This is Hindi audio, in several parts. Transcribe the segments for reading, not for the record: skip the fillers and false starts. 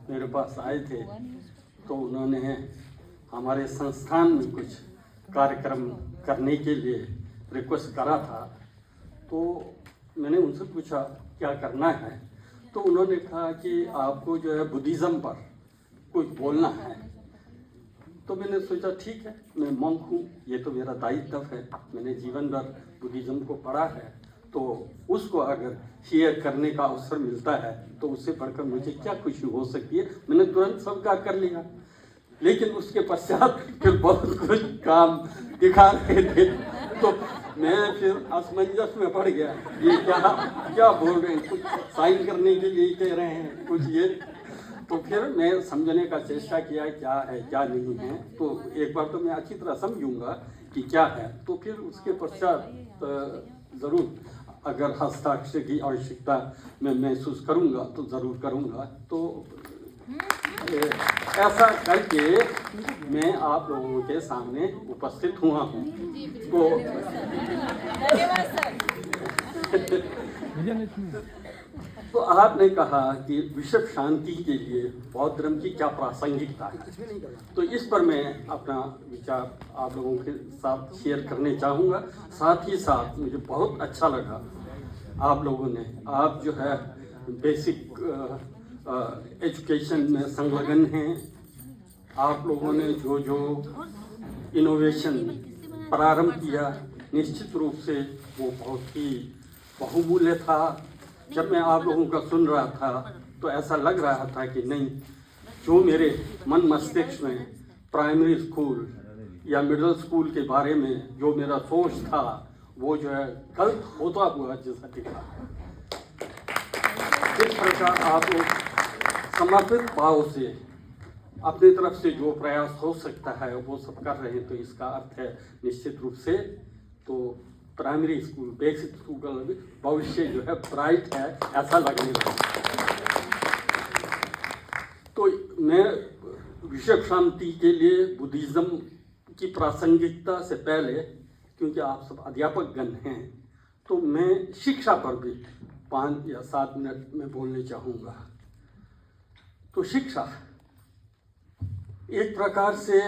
मेरे पास आए थे तो उन्होंने हमारे संस्थान में कुछ कार्यक्रम करने के लिए रिक्वेस्ट करा था। तो मैंने उनसे पूछा क्या करना है, तो उन्होंने कहा कि आपको जो है बुद्धिज़्म पर कुछ बोलना है। तो मैंने सोचा ठीक है, मैं मॉन्क हूँ, ये तो मेरा दायित्व है, मैंने जीवन भर बुद्धिज़्म को पढ़ा है, तो उसको अगर शेयर करने का अवसर मिलता है तो उससे पढ़कर मुझे क्या खुशी हो सकती है। मैंने तुरंत स्वीकार कर लिया, लेकिन उसके पश्चात फिर बहुत कुछ काम दिखा रहे थे तो मैं फिर असमंजस में पड़ गया, ये क्या बोल रहे हैं, कुछ साइन करने के लिए कह रहे हैं कुछ ये। तो फिर मैं समझने का चेष्टा किया क्या है क्या नहीं है। तो एक बार तो मैं अच्छी तरह समझूंगा कि क्या है, तो फिर उसके पश्चात ज़रूर अगर हस्ताक्षर की आवश्यकता मैं महसूस करूंगा तो ज़रूर करूंगा। तो ऐसा करके मैं आप लोगों के सामने उपस्थित हुआ हूँ। तो आपने कहा कि विश्व शांति के लिए बौद्ध धर्म की क्या प्रासंगिकता है, तो इस पर मैं अपना विचार आप लोगों के साथ शेयर करने चाहूँगा। साथ ही साथ मुझे बहुत अच्छा लगा आप लोगों ने, आप जो है बेसिक एजुकेशन में संलग्न हैं, आप लोगों ने जो जो इनोवेशन प्रारंभ किया निश्चित रूप से वो बहुत ही बहुमूल्य था। जब मैं आप लोगों का सुन रहा था तो ऐसा लग रहा था कि नहीं, जो मेरे मन मस्तिष्क में प्राइमरी स्कूल या मिडिल स्कूल के बारे में जो मेरा सोच था वो जो है गलत होता हुआ जैसा दिखा। इस प्रकार आप लोग समर्पित भाव से अपनी तरफ से जो प्रयास हो सकता है वो सब कर रहे हैं, तो इसका अर्थ है निश्चित रूप से तो प्राइमरी स्कूल बेसिक स्कूल का भविष्य जो है ब्राइट है, ऐसा लगने लगा। तो मैं विश्व शांति के लिए बुद्धिज़्म की प्रासंगिकता से पहले, क्योंकि आप सब अध्यापक गण हैं, तो मैं शिक्षा पर भी 5 या 7 मिनट में बोलने चाहूँगा। तो शिक्षा एक प्रकार से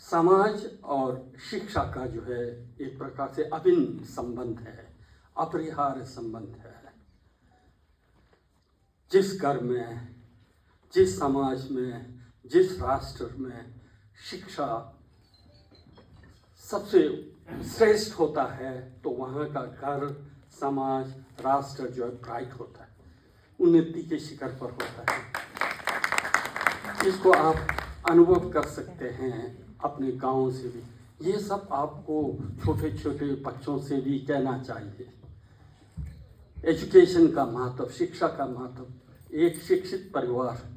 समाज और शिक्षा का जो है एक प्रकार से अभिन्न संबंध है, अपरिहार्य संबंध है। जिस घर में, जिस समाज में, जिस राष्ट्र में शिक्षा सबसे श्रेष्ठ होता है तो वहाँ का घर, समाज, राष्ट्र जो है ब्राइट होता है, उन्नति के शिखर पर होता है। इसको आप अनुभव कर सकते हैं अपने गाँव से भी। ये सब आपको छोटे छोटे बच्चों से भी कहना चाहिए। एजुकेशन का महत्व, शिक्षा का महत्व। एक शिक्षित परिवार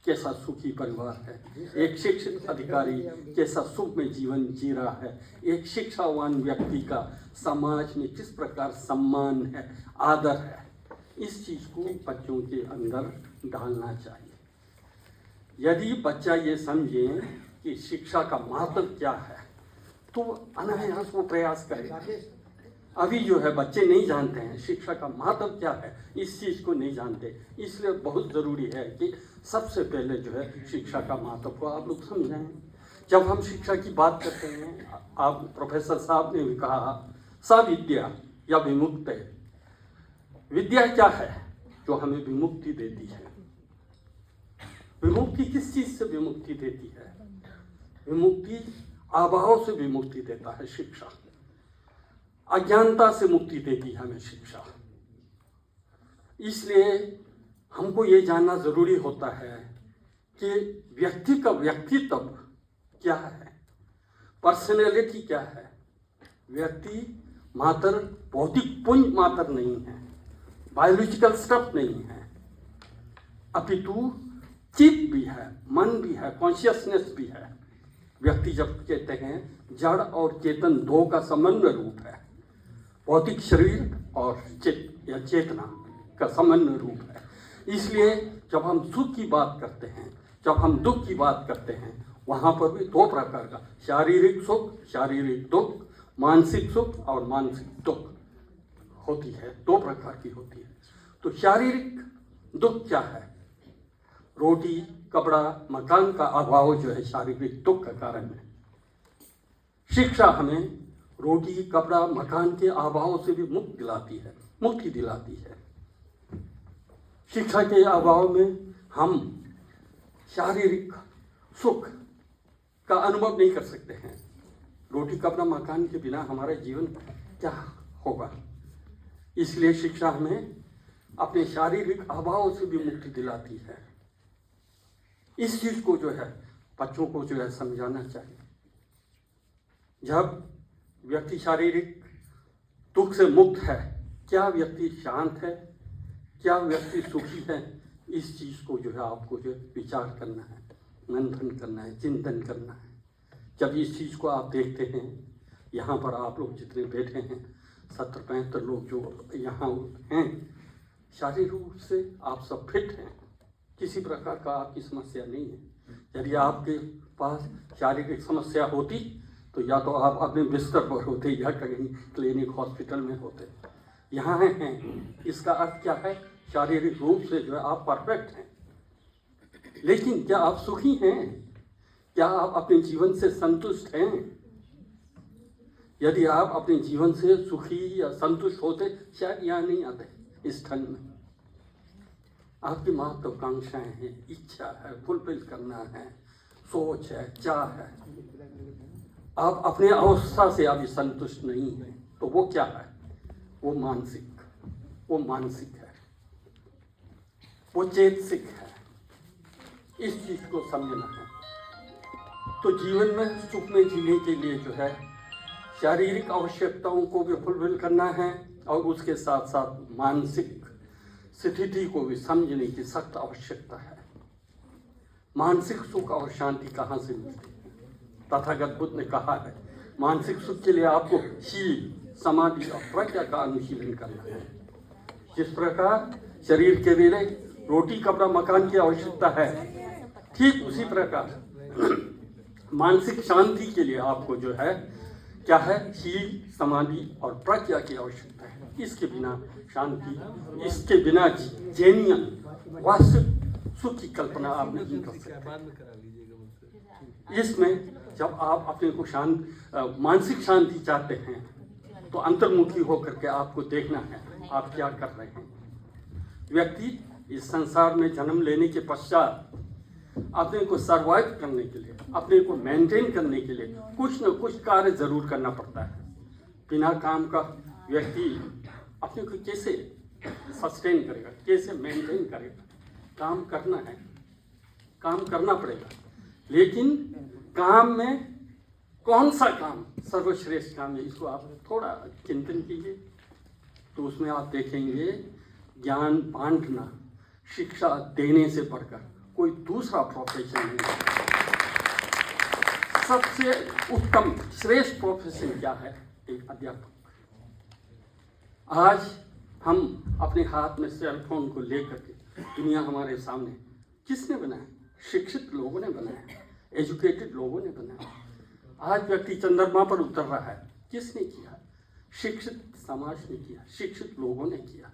कैसा सुखी परिवार है, एक शिक्षित अधिकारी कैसा सुख में जीवन जी रहा है, एक शिक्षावान व्यक्ति का समाज में किस प्रकार सम्मान है, आदर है, इस चीज़ को बच्चों के अंदर डालना चाहिए। यदि बच्चा ये समझे कि शिक्षा का महत्व क्या है तो अनायास वो प्रयास करेगा। अभी जो है बच्चे नहीं जानते हैं शिक्षा का महत्व क्या है, इस चीज़ को नहीं जानते, इसलिए बहुत ज़रूरी है कि सबसे पहले जो है शिक्षा का महत्व को आप लोग समझें। जब हम शिक्षा की बात करते हैं, आप प्रोफेसर साहब ने भी कहा सविद्या या विमुक्त। विद्या क्या है जो हमें विमुक्ति देती है। विमुक्ति किस चीज़ से विमुक्ति देती है? विमुक्ति अभाव से विमुक्ति देता है शिक्षा, अज्ञानता से मुक्ति देती है हमें शिक्षा। इसलिए हमको ये जानना ज़रूरी होता है कि व्यक्ति का व्यक्तित्व क्या है, पर्सनैलिटी क्या है। व्यक्ति मात्र भौतिक पुंज मात्र नहीं है, बायोलॉजिकल स्टफ नहीं है, अपितु चित्त भी है, मन भी है, कॉन्शियसनेस भी है। व्यक्ति जब कहते हैं जड़ और चेतन दो का समन्वय रूप है, भौतिक शरीर और चित्त या चेतना का समन्वय रूप है। इसलिए जब हम सुख की बात करते हैं, जब हम दुख की बात करते हैं, वहाँ पर भी 2 प्रकार का, शारीरिक सुख, शारीरिक दुख, मानसिक सुख और मानसिक दुख होती है, 2 प्रकार की होती है। तो शारीरिक दुख क्या है? रोटी, कपड़ा, मकान का अभाव जो है शारीरिक दुख का कारण है। शिक्षा हमें रोटी, कपड़ा, मकान के अभाव से भी मुक्ति दिलाती है। शिक्षा के अभाव में हम शारीरिक सुख का अनुभव नहीं कर सकते हैं। रोटी, कपड़ा, मकान के बिना हमारा जीवन क्या होगा। इसलिए शिक्षा हमें अपने शारीरिक अभाव से भी मुक्ति दिलाती है। इस चीज को जो है बच्चों को जो है समझाना चाहिए। जब व्यक्ति शारीरिक दुख से मुक्त है, क्या व्यक्ति शांत है, क्या व्यक्ति सुखी है, इस चीज को जो है आपको जो विचार करना है, मंथन करना है, चिंतन करना है। जब इस चीज को आप देखते हैं, यहाँ पर आप लोग जितने बैठे हैं 70-75 लोग जो यहाँ हैं, शारीरिक रूप से आप सब फिट हैं, किसी प्रकार का आपकी समस्या नहीं है। यदि आपके पास शारीरिक समस्या होती तो या तो आप अपने बिस्तर पर होते या कहीं क्लिनिक हॉस्पिटल में होते। यहाँ हैं, इसका अर्थ क्या है? शारीरिक रूप से जो है आप परफेक्ट हैं। लेकिन क्या आप सुखी हैं? क्या आप अपने जीवन से संतुष्ट हैं? यदि आप अपने जीवन से सुखी या संतुष्ट होते, शायद यहाँ नहीं आते इस ठंड में। आपकी महत्वाकांक्षाएं हैं, इच्छा है, फुलफिल करना है, सोच है, चाह है। आप अपने अवस्था से अभी संतुष्ट नहीं हैं, तो वो क्या है? वो मानसिक है, वो चेतसिक है। इस चीज को समझना है। तो जीवन में सुख में जीने के लिए जो है शारीरिक आवश्यकताओं को भी फुलफिल करना है और उसके साथ साथ मानसिक स्थिति को भी समझने की सख्त आवश्यकता है। मानसिक सुख और शांति कहाँ से मिलती है? तथागत बुद्ध ने कहा है, मानसिक सुख के लिए आपको शील, समाधि और प्रज्ञा का अनुशीलन करना है। जिस प्रकार शरीर के लिए रोटी, कपड़ा, मकान की आवश्यकता है, ठीक उसी प्रकार मानसिक शांति के लिए आपको जो है क्या है? शील, समाधि और प्रज्ञा की आवश्यकता है। इसके बिना शांति, इसके बिना जैनिया वास्तविक सुख की कल्पना आप नहीं कर सकते। इसमें जब आप अपने को मानसिक शांति चाहते हैं तो अंतर्मुखी होकर के आपको देखना है आप क्या कर रहे हैं। व्यक्ति इस संसार में जन्म लेने के पश्चात अपने को सर्वाइव करने के लिए, अपने को मेंटेन करने के लिए कुछ न कुछ कार्य जरूर करना पड़ता है। बिना काम का व्यक्ति अपने को कैसे सस्टेन करेगा, कैसे मेंटेन करेगा? काम करना है, काम करना पड़ेगा। लेकिन काम में कौन सा काम सर्वश्रेष्ठ काम है, इसको आप थोड़ा चिंतन कीजिए। तो उसमें आप देखेंगे ज्ञान बांटना, शिक्षा देने से बढ़कर कोई दूसरा प्रोफेशन नहीं है। सबसे उत्तम श्रेष्ठ प्रोफेशन क्या है? एक अध्यापक। आज हम अपने हाथ में सेल फोन को लेकर के दुनिया हमारे सामने किसने बनाया? शिक्षित लोगों ने बनाया, एजुकेटेड लोगों ने बनाया। आज व्यक्ति चंद्रमा पर उतर रहा है, किसने किया? शिक्षित समाज ने किया, शिक्षित लोगों ने किया।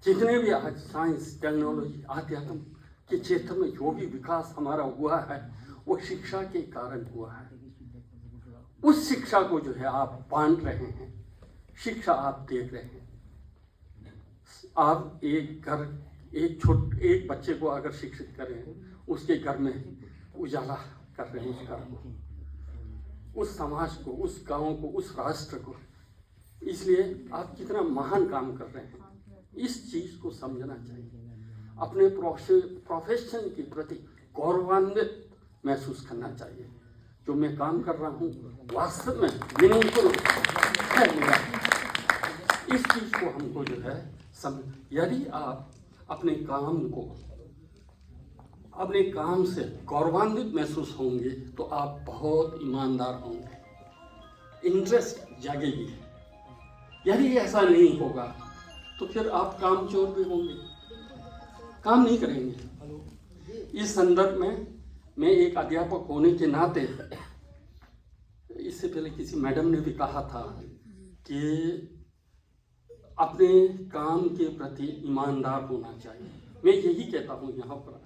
जितने भी आज साइंस, टेक्नोलॉजी, अध्यात्म के क्षेत्र में जो भी विकास हमारा हुआ है वो शिक्षा के कारण हुआ है। उस शिक्षा को जो है आप बांट रहे हैं, शिक्षा आप देख रहे हैं। आप एक बच्चे को अगर शिक्षित करें, उसके घर में उजाला कर रहे हैं उस घर को, उस समाज को, उस गांव को, उस राष्ट्र को। इसलिए आप कितना महान काम कर रहे हैं, इस चीज को समझना चाहिए। अपने प्रोफेशन के प्रति गौरवान्वित महसूस करना चाहिए। जो मैं काम कर रहा हूँ वास्तव में मीनिंगफुल है मेरा। इस चीज को हमको जो है यदि आप अपने काम से गौरवान्वित महसूस होंगे तो आप बहुत ईमानदार होंगे, इंटरेस्ट जागेगी। यदि ऐसा नहीं होगा तो फिर आप कामचोर भी होंगे, काम नहीं करेंगे। इस संदर्भ में मैं एक अध्यापक होने के नाते, इससे पहले किसी मैडम ने भी कहा था कि अपने काम के प्रति ईमानदार होना चाहिए। मैं यही कहता हूँ, यहाँ पर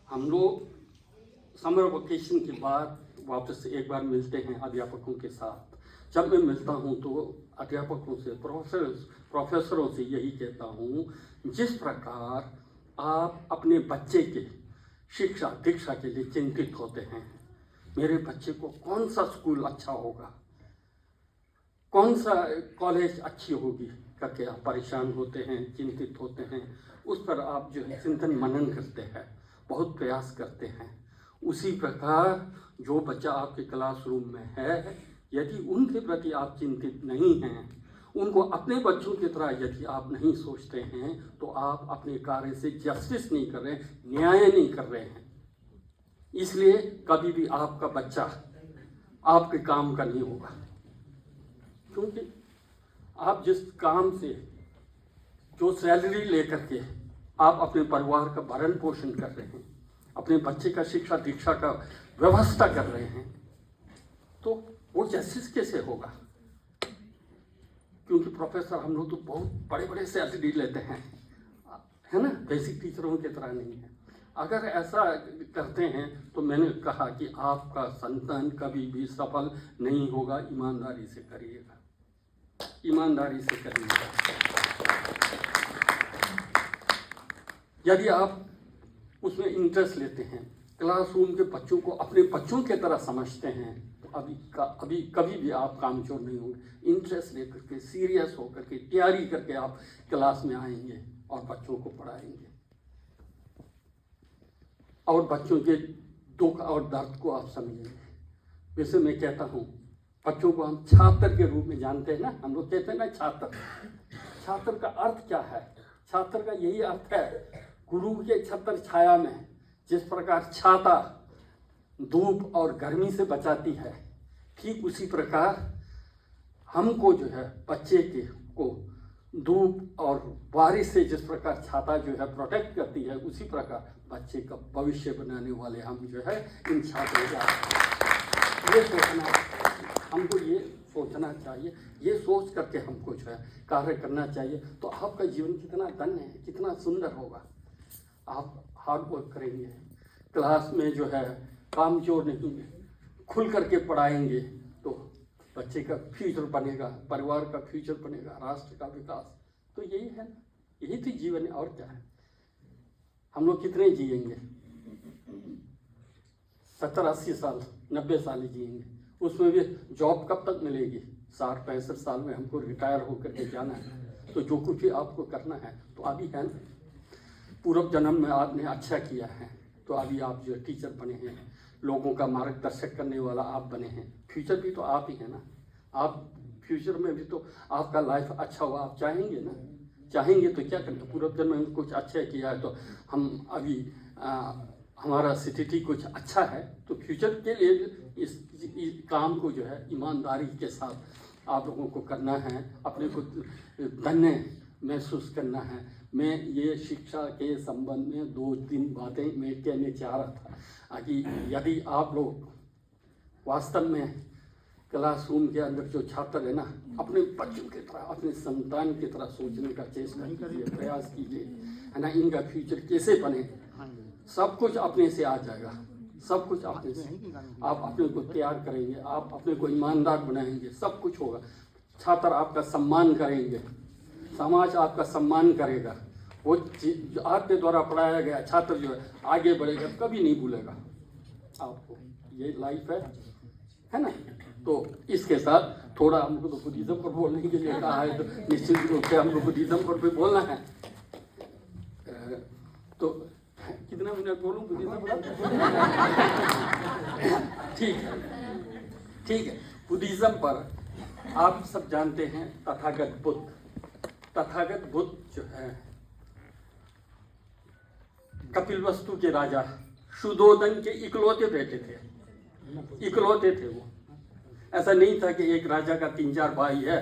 हम लोग समर वेकेशन के बाद वापस एक बार मिलते हैं अध्यापकों के साथ। जब मैं मिलता हूँ तो अध्यापकों से, प्रोफेसरों से यही कहता हूँ, जिस प्रकार आप अपने बच्चे के शिक्षा दीक्षा के लिए चिंतित होते हैं, मेरे बच्चे को कौन सा स्कूल अच्छा होगा, कौन सा कॉलेज अच्छी होगी करके आप परेशान होते हैं, चिंतित होते हैं, उस पर आप जो है चिंतन मनन करते हैं, बहुत प्रयास करते हैं। उसी प्रकार जो बच्चा आपके क्लासरूम में है, यदि उनके प्रति आप चिंतित नहीं हैं, उनको अपने बच्चों की तरह यदि आप नहीं सोचते हैं, तो आप अपने कार्य से जस्टिस नहीं कर रहे, न्याय नहीं कर रहे हैं। इसलिए कभी भी आपका बच्चा आपके काम का नहीं होगा, क्योंकि आप जिस काम से जो सैलरी लेकर के आप अपने परिवार का भरण पोषण कर रहे हैं, अपने बच्चे का शिक्षा दीक्षा का व्यवस्था कर रहे हैं, तो वो जस्टिस कैसे होगा? क्योंकि प्रोफेसर हम लोग तो बहुत बड़े बड़े सैलरी लेते हैं, है ना, बेसिक टीचरों की तरह नहीं है। अगर ऐसा करते हैं तो मैंने कहा कि आपका संतान कभी भी सफल नहीं होगा। ईमानदारी से करिएगा, ईमानदारी से करिएगा। यदि आप उसमें इंटरेस्ट लेते हैं, क्लासरूम के बच्चों को अपने बच्चों की तरह समझते हैं, तो अभी कभी भी आप कामचोर नहीं होंगे। इंटरेस्ट लेकर के, सीरियस होकर के, तैयारी करके आप क्लास में आएंगे और बच्चों को पढ़ाएंगे और बच्चों के दुख और दर्द को आप समझेंगे। वैसे मैं कहता हूँ, बच्चों को हम छात्र के रूप में जानते हैं ना, हम लोग कहते हैं ना छात्र। छात्र का अर्थ क्या है? छात्र का यही अर्थ है, गुरु के छत्र छाया में जिस प्रकार छाता धूप और गर्मी से बचाती है, ठीक उसी प्रकार हमको जो है बच्चे को धूप और बारिश से जिस प्रकार छाता जो है प्रोटेक्ट करती है, उसी प्रकार बच्चे का भविष्य बनाने वाले हम जो है इन छात्रों का हमको ये सोचना चाहिए, ये सोच करके हमको जो है कार्य करना चाहिए। तो आपका जीवन कितना धन्य है, कितना सुंदर होगा। आप हार्ड वर्क करेंगे, क्लास में जो है कामचोर नहीं है, खुल करके पढ़ाएंगे, तो बच्चे का फ्यूचर बनेगा, परिवार का फ्यूचर बनेगा, राष्ट्र का विकास। तो यही है, यही तो जीवन है, और क्या है। हम लोग कितने जिएंगे? 70-80 साल, 90 साल ही जिएंगे। उसमें भी जॉब कब तक मिलेगी? 60-65 साल में हमको रिटायर होकर के जाना है। तो जो कुछ भी आपको करना है तो अभी है ना, पूर्व जन्म में आपने अच्छा किया है, तो अभी आप जो टीचर बने हैं, लोगों का मार्गदर्शक करने वाला आप बने हैं। फ्यूचर भी तो आप ही है ना, आप फ्यूचर में भी तो आपका लाइफ अच्छा हो, आप चाहेंगे ना। चाहेंगे तो क्या करें, पूर्व जन्म में कुछ अच्छा किया है तो हम अभी हमारा स्थिति कुछ अच्छा है, तो फ्यूचर के लिए इस काम को जो है ईमानदारी के साथ आप लोगों को करना है, अपने को धन्य महसूस करना है। मैं ये शिक्षा के संबंध में 2-3 बातें मैं कहने चाह रहा था कि यदि आप लोग वास्तव में क्लासरूम के अंदर जो छात्र है ना, अपने बच्चों की तरह, अपने संतान की तरह सोचने का चेष्टा कीजिए, प्रयास कीजिए, है ना। इनका फ्यूचर कैसे बने, सब कुछ अपने से आ जाएगा, सब कुछ अपने से। आप अपने को तैयार करेंगे, आप अपने को ईमानदार बनाएंगे, सब कुछ होगा। छात्र आपका सम्मान करेंगे, समाज आपका सम्मान करेगा। वो जो आपके द्वारा पढ़ाया गया छात्र जो है आगे बढ़ेगा, कभी नहीं भूलेगा आपको। ये लाइफ है ना। तो इसके साथ थोड़ा हमको तो बुद्धिज्म पर बोलने के लिए कहा है, तो निश्चित रूप से हमको बुद्धिज्म पर भी बोलना है। तो कितना मिनट बोलूं बुद्धिज्म पर? ठीक है, ठीक है। बुद्धिज्म पर आप सब जानते हैं तथागत बुद्ध। तथागत बुद्ध जो है कपिलवस्तु के राजा शुद्धोधन के इकलौते बेटे थे, इकलौते थे वो। ऐसा नहीं था कि एक राजा का 3-4 भाई है